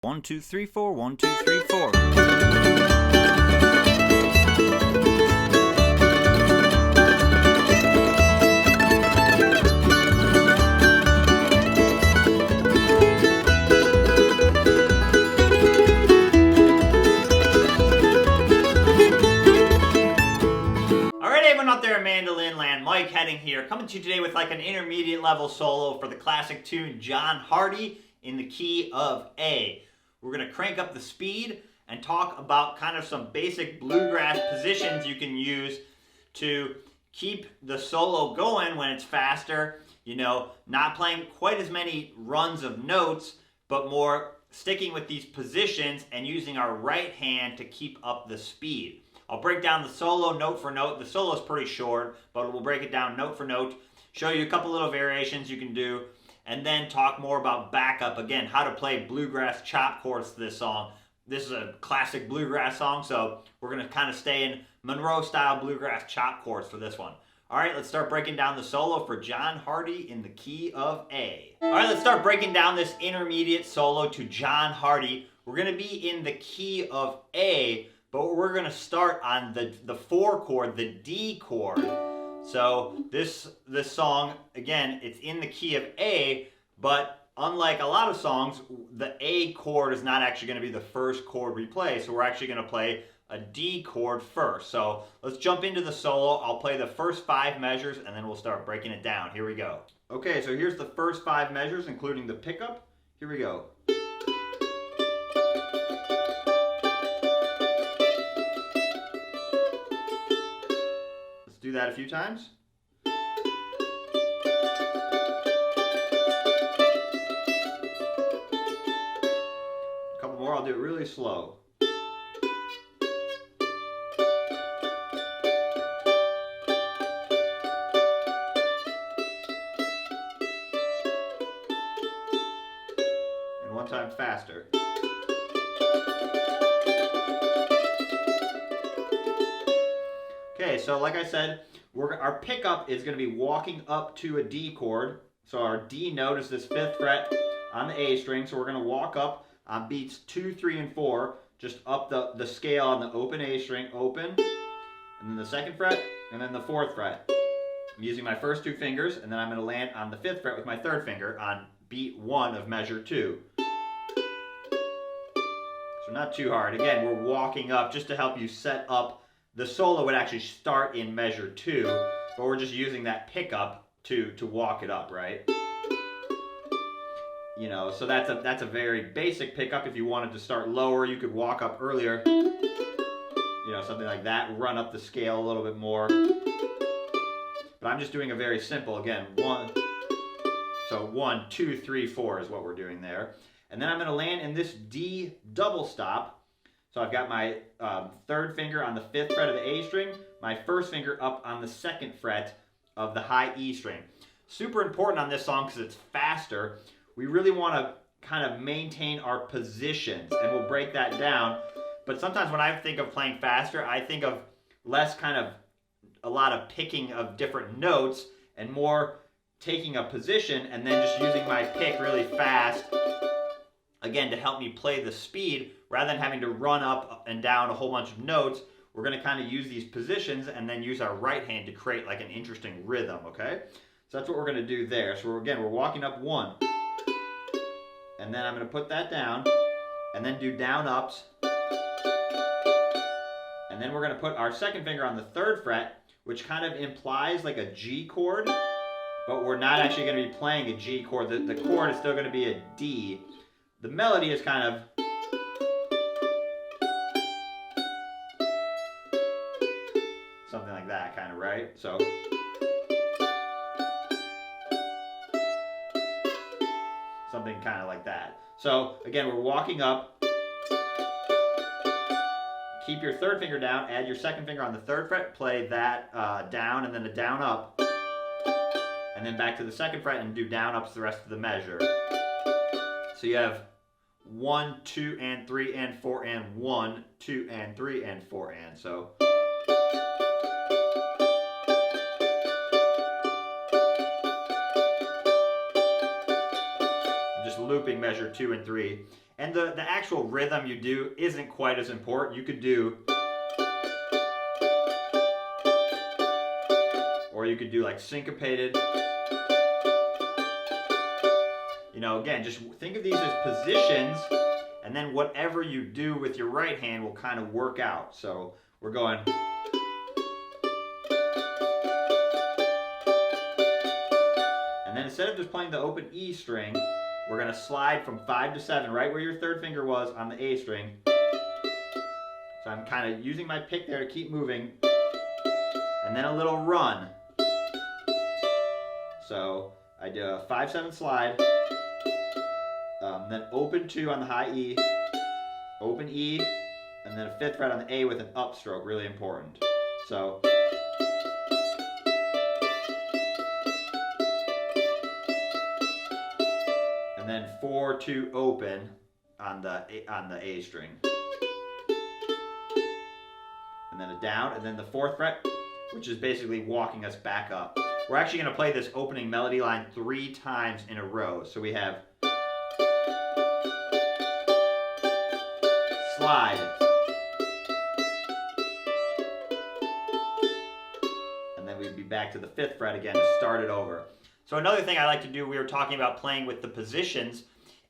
1, 2, 3, 4, 1, 2, 3, 4. Alright, everyone out there in Mandolin Land, Mike Heading here, coming to you today with like an intermediate level solo for the classic tune John Hardy in the key of A. We're going to crank up the speed and talk about kind of some basic bluegrass positions you can use to keep the solo going when it's faster, you know, not playing quite as many runs of notes, but more sticking with these positions and using our right hand to keep up the speed. I'll break down the solo note for note. The solo is pretty short, but we'll break it down note for note, show you a couple little variations you can do, and then talk more about backup. Again, how to play bluegrass chop chords to this song. This is a classic bluegrass song, so we're going to kind of stay in Monroe-style bluegrass chop chords for this one. All right, let's start breaking down the solo for John Hardy in the key of A. All right, let's start breaking down this intermediate solo to John Hardy. We're going to be in the key of A, but we're going to start on the 4 chord, the D chord. So this song, again, it's in the key of A, but unlike a lot of songs, the A chord is not actually going to be the first chord we play, so we're actually going to play a D chord first. So let's jump into the solo. I'll play the first 5 measures, and then we'll start breaking it down. Here we go. Okay, so here's the first 5 measures, including the pickup. Here we go. Do that a few times. A couple more, I'll do it really slow. And one time faster. Okay, so like I said, our pickup is going to be walking up to a D chord. So our D note is this 5th fret on the A string. So we're going to walk up on beats 2, 3, and 4, just up the scale on the open A string, open, and then the 2nd fret, and then the 4th fret. I'm using my first 2 fingers, and then I'm going to land on the 5th fret with my 3rd finger on beat 1 of measure 2. So not too hard. Again, we're walking up just to help you set up. The solo would actually start in measure 2, but we're just using that pickup to walk it up, right? You know, so that's a very basic pickup. If you wanted to start lower, you could walk up earlier. You know, something like that, run up the scale a little bit more. But I'm just doing a very simple, again, 1. So 1, 2, 3, 4 is what we're doing there. And then I'm going to land in this D double stop. So I've got my 3rd finger on the 5th fret of the A string, my 1st finger up on the 2nd fret of the high E string. Super important on this song because it's faster. We really want to kind of maintain our positions, and we'll break that down. But sometimes when I think of playing faster, I think of less kind of a lot of picking of different notes and more taking a position and then just using my pick really fast, again, to help me play the speed. Rather than having to run up and down a whole bunch of notes, we're going to kind of use these positions and then use our right hand to create like an interesting rhythm, okay? So that's what we're going to do there. So we're walking up 1. And then I'm going to put that down and then do down ups. And then we're going to put our 2nd finger on the 3rd fret, which kind of implies like a G chord, but we're not actually going to be playing a G chord. The chord is still going to be a D. The melody is kind of something like that, kind of, right? So something kind of like that. So again, we're walking up. Keep your 3rd finger down, add your 2nd finger on the 3rd fret, play that down and then a down up, and then back to the 2nd fret and do down ups the rest of the measure. So you have 1, 2, and 3, and 4, and 1, 2, and 3, and 4, and so. looping measure 2 and 3. And the actual rhythm you do isn't quite as important. You could do, or you could do like syncopated. You know, again, just think of these as positions, and then whatever you do with your right hand will kind of work out. So we're going. And then instead of just playing the open E string, we're going to slide from 5 to 7, right where your third finger was on the A string. So I'm kind of using my pick there to keep moving. And then a little run. So I do a 5-7 slide. Then open 2 on the high E. Open E. And then a 5th fret on the A with an upstroke, really important. So. And then 4-2 open on the A string. And then a down, and then the 4th fret, which is basically walking us back up. We're actually going to play this opening melody line 3 times in a row. So we have slide, and then we'd be back to the 5th fret again to start it over. So another thing I like to do, we were talking about playing with the positions,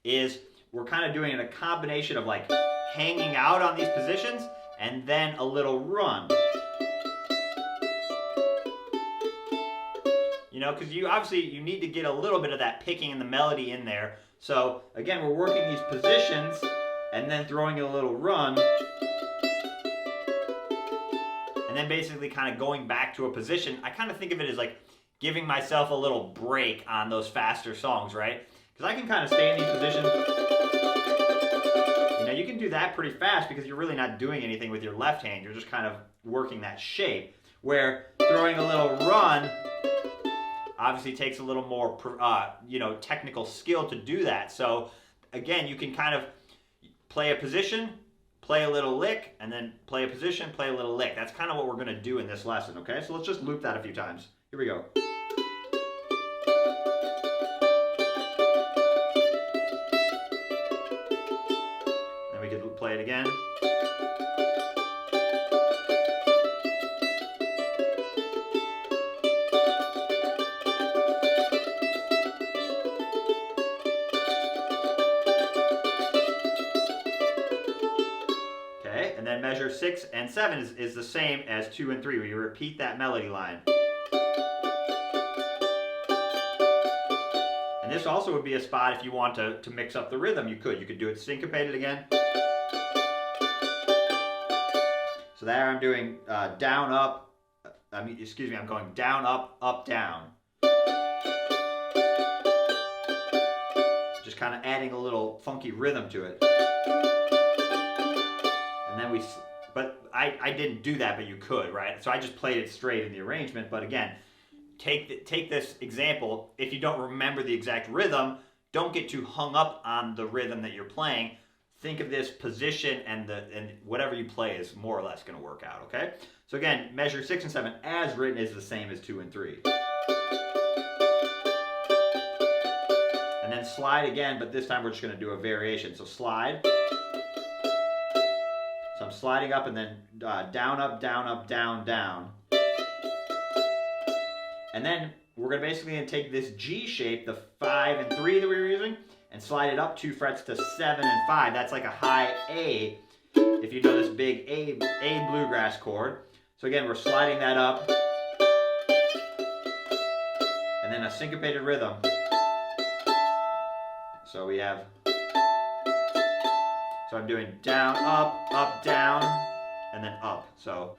is we're kind of doing a combination of like hanging out on these positions and then a little run. You know, because you obviously need to get a little bit of that picking and the melody in there. So again, we're working these positions and then throwing a little run, and then basically kind of going back to a position. I kind of think of it as like giving myself a little break on those faster songs, right? Because I can kind of stay in these positions. You know, you can do that pretty fast because you're really not doing anything with your left hand. You're just kind of working that shape. Where throwing a little run obviously takes a little more, you know, technical skill to do that. So again, you can kind of play a position, play a little lick, and then play a position, play a little lick. That's kind of what we're going to do in this lesson, okay? So let's just loop that a few times. Here we go. Then we could play it again. And then measure 6 and 7 is the same as 2 and 3, where you repeat that melody line. And this also would be a spot if you want to mix up the rhythm. You could do it syncopated again. So there I'm doing down, up, I'm going down, up, up, down. Just kind of adding a little funky rhythm to it. And then I didn't do that, but you could, right? So I just played it straight in the arrangement. But again, take this example. If you don't remember the exact rhythm, don't get too hung up on the rhythm that you're playing. Think of this position, and whatever you play is more or less going to work out, okay? So again, measure 6 and 7 as written is the same as 2 and 3. And then slide again, but this time we're just going to do a variation. So slide. So I'm sliding up and then down, up, down, up, down, down. And then we're going to basically take this G shape, the 5 and 3 that we were using, and slide it up 2 frets to 7 and 5. That's like a high A, if you know this big A bluegrass chord. So again, we're sliding that up. And then a syncopated rhythm. So we have... So I'm doing down, up, down, and then up. So,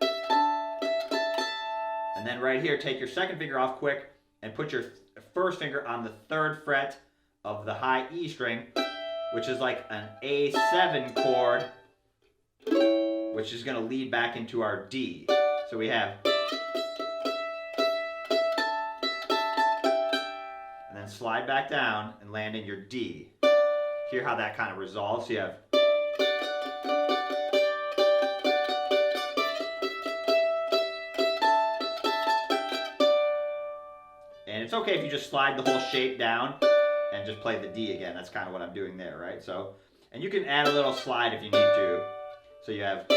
and then right here, take your second finger off quick and put your first finger on the 3rd fret of the high E string, which is like an A7 chord, which is going to lead back into our D. So we have, and then slide back down and land in your D. Hear how that kind of resolves. So you have, and it's okay if you just slide the whole shape down and just play the D again. That's kind of what I'm doing there, right? So, and you can add a little slide if you need to. So you have